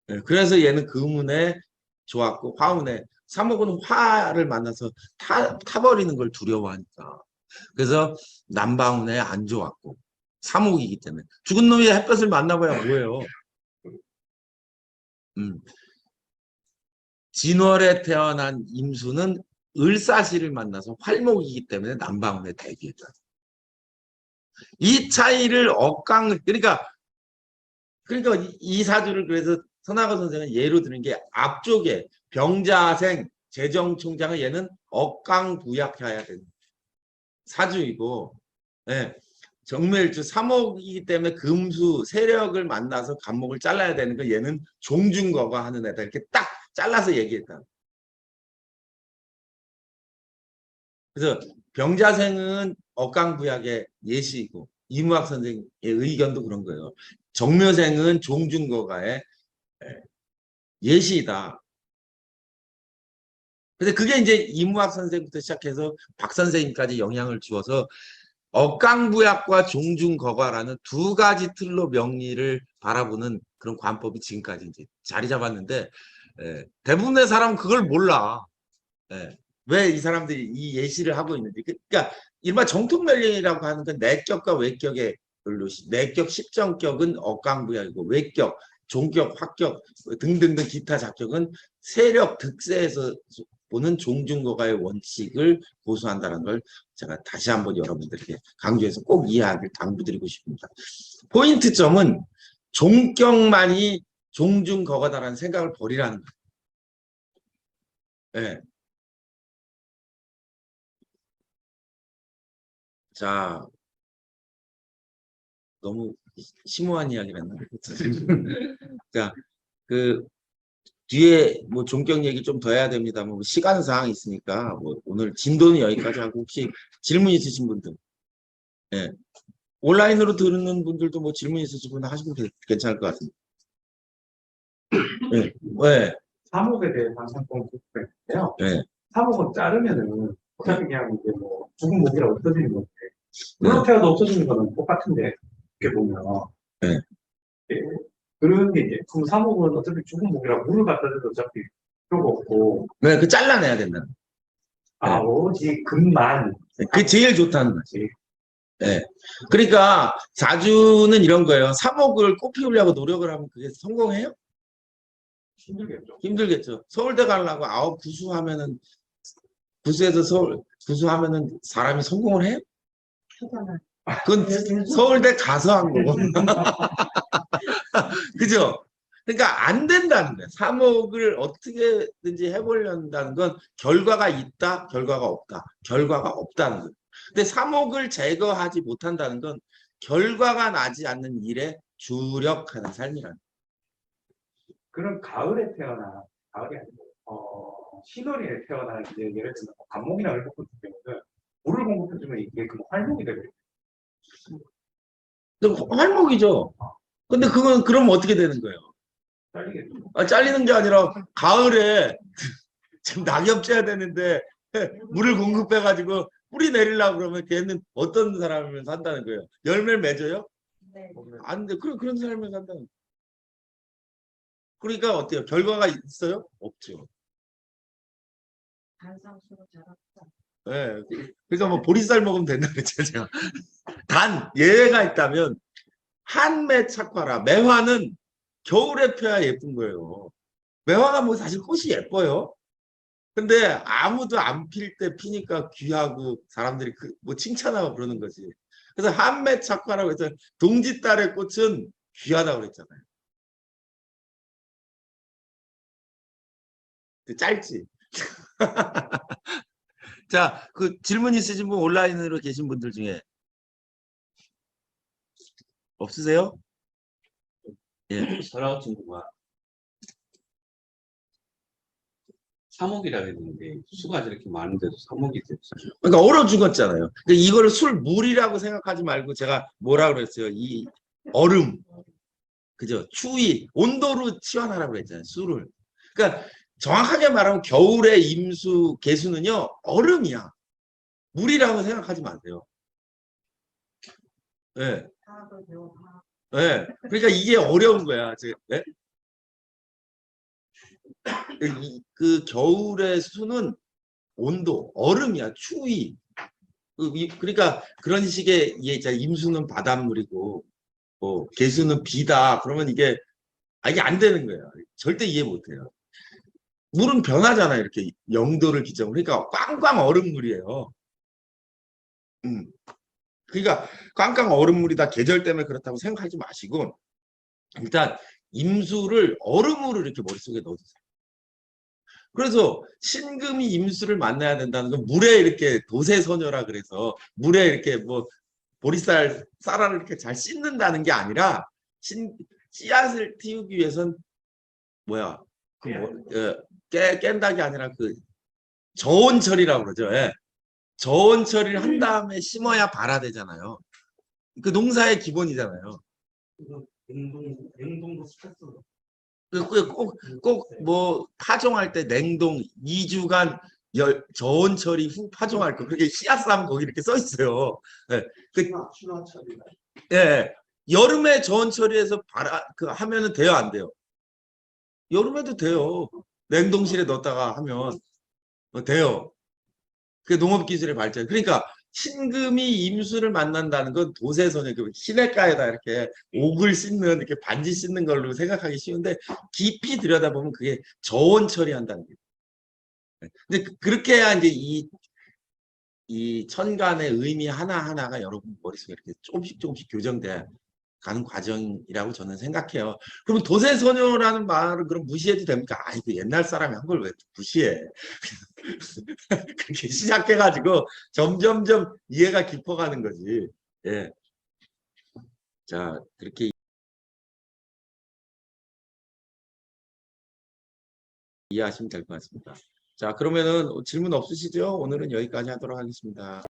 거예요. 그래서 얘는 금운에 좋았고 화운에, 사목은 화를 만나서 타버리는 걸 두려워하니까. 그래서 남방운에 안 좋았고 사목이기 때문에 죽은 놈이 햇볕을 만나봐야 뭐예요. 진월에 태어난 임수는 을사시를 만나서 활목이기 때문에 남방운에 대기했다. 이 차이를 그러니까 이 사주를 그래서 선하고 선생은 예로 드는 게 앞쪽에 병자생 재정총장은 얘는 억강부약해야 되는 사주이고, 정묘일주 사목이기 때문에 금수 세력을 만나서 간목을 잘라야 되는 거 얘는 종중거가 하는 애다. 이렇게 딱 잘라서 얘기했다. 그래서 병자생은 억강부약의 예시이고 이무학 선생의 의견도 그런 거예요. 정묘생은 종중거가의 예시이다. 근데 그게 이제 이무학 선생부터 시작해서 박 선생님까지 영향을 주어서 억강부약과 종중거과라는 두 가지 틀로 명리를 바라보는 그런 관법이 지금까지 이제 자리 잡았는데, 대부분의 사람은 그걸 몰라. 왜 이 사람들이 이 예시를 하고 있는지. 그러니까 일반 정통멸령이라고 하는 건 내격과 외격의 별로시. 내격, 십정격은 억강부약이고 외격, 종격, 합격 등등등 기타 작격은 세력 득세에서 보는 종중거가의 원칙을 고수한다는 걸 제가 다시 한번 여러분들에게 강조해서 꼭 이해하길 당부드리고 싶습니다. 포인트점은 종격만이 종중거가다라는 생각을 버리라는 거예요. 자, 너무 심오한 이야기를 했나? 자, 뒤에 뭐 종격 얘기 좀 더 해야 됩니다. 뭐 시간 사항이 있으니까 뭐 오늘 진도는 여기까지 하고 혹시 질문 있으신 분들, 예. 온라인으로 듣는 분들도 뭐 질문 있으신 분들 하시면 괜찮을 것 같습니다. 예. 네. 사목에 대해 방송권 공부했는데요. 네. 사목은 자르면은 어차피 그냥 이제 뭐 죽은 목이라 없어지는 건데 네. 물어태워도 없어지는 거는 똑같은데 이렇게 보면 네. 예, 그런 게 이제 그럼 사목은 어차피 죽은 목이라 물을 갖다 줘도 어차피 필요가 없고 네, 그 잘라내야 된다. 아 오로지 금만 그게 제일 좋다는 거지. 예. 네. 그러니까 사주는 이런 거예요. 사목을 꽃 피우려고 노력을 하면 그게 성공해요? 힘들겠죠. 힘들겠죠. 서울대 가려고 아홉 구수하면은 구수해서 구수하면은 사람이 성공을 해요? 하잖아. 그건 서울대 가서 한 거고. 그죠? 그러니까 안 된다는 거예요. 사목을 어떻게든지 해보려는 건 결과가 있다, 결과가 없다. 결과가 없다는 거예요. 근데 사목을 제거하지 못한다는 건 결과가 나지 않는 일에 주력하는 삶이라는 그런 가을에 태어난 가을이 아니고 시월에 태어난 이제 예를 들면 간목이나 을목 같은 경우는 물을 공급해주면 이게 그 활목이 되거든요. 거예요. 활목이죠. 근데 그건 그러면 어떻게 되는 거예요? 잘리겠죠. 잘리는 게 아니라 가을에 지금 낙엽 째야 되는데 물을 공급해가지고 뿌리 내리려고 그러면 걔는 어떤 사람이면 산다는 거예요? 열매를 맺어요? 네. 안 돼. 그런 사람이면 산다는 거예요. 그러니까 어때요? 결과가 있어요? 없죠. 단상수로 자랐다. 예. 그러니까 뭐 보리쌀 먹으면 된다 그랬죠, 제가. 단 예외가 있다면 한매 착화라. 매화는 겨울에 펴야 예쁜 거예요. 매화가 뭐 사실 꽃이 예뻐요. 근데 아무도 안 필 때 피니까 귀하고 사람들이 뭐 칭찬하고 그러는 거지. 그래서 한매 착화라고 해서 동짓달의 꽃은 귀하다고 그랬잖아요. 짧지. 자, 그 질문 있으신 분 온라인으로 계신 분들 중에 없으세요? 예. 설아 친구가 사목이라 했는데 수가 저렇게 많은데도 사목이 됐어요. 그러니까 얼어 죽었잖아요. 그러니까 이거를 물이라고 생각하지 말고 제가 뭐라 그랬어요? 이 얼음, 그죠? 추위, 온도로 치환하라고 그랬잖아요. 술을. 그러니까 정확하게 말하면 겨울의 임수, 개수는요 얼음이야. 물이라고 생각하지 마세요. 예, 하도 배워. 예. 그러니까 이게 어려운 거야. 예? 그 겨울의 수는 온도, 얼음이야. 추위. 그러니까 그런 식의 임수는 바닷물이고 뭐 개수는 비다. 그러면 이게 이게 안 되는 거예요. 절대 이해 못 해요. 물은 변하잖아요. 이렇게 0도를 기점으로. 그러니까 꽝꽝 얼음물이에요. 그러니까 꽝꽝 얼음물이다. 계절 때문에 그렇다고 생각하지 마시고 일단 임수를 얼음으로 이렇게 머릿속에 넣어주세요. 그래서 신금이 임수를 만나야 된다는 건 물에 이렇게 도세소녀라 그래서 물에 이렇게 뭐 보리쌀 쌀알을 이렇게 잘 씻는다는 게 아니라 씨앗을 틔우기 위해선 뭐야 깬다기 아니라 그 저온처리라고 그러죠. 예. 저온처리를 한 다음에 심어야 발화되잖아요. 그 농사의 기본이잖아요. 냉동도 스트레스. 꼭 뭐 파종할 때 냉동 2주간 저온 처리 후 파종할 거 그렇게 씨앗 싸면 거기 이렇게 써 있어요. 예. 순화처리. 예. 여름에 저온 처리해서 하면은 돼요, 안 돼요? 여름에도 돼요. 냉동실에 넣었다가 하면 돼요. 그게 농업기술의 발전. 그러니까 신금이 임수를 만난다는 건 도세소녀, 그 시냇가에다 이렇게 옥을 씻는, 이렇게 반지 씻는 걸로 생각하기 쉬운데 깊이 들여다보면 그게 저온 처리한다는 거예요. 근데 그렇게 해야 이제 이 천간의 의미 하나하나가 여러분 머릿속에 이렇게 조금씩 교정돼 가는 과정이라고 저는 생각해요. 그러면 도세소녀라는 말을 그럼 무시해도 됩니까? 그 옛날 사람이 한 걸 왜 무시해? 그렇게 시작해가지고 점점점 이해가 깊어가는 거지. 예. 자, 그렇게 이해하시면 될 것 같습니다. 자, 그러면은 질문 없으시죠? 오늘은 여기까지 하도록 하겠습니다.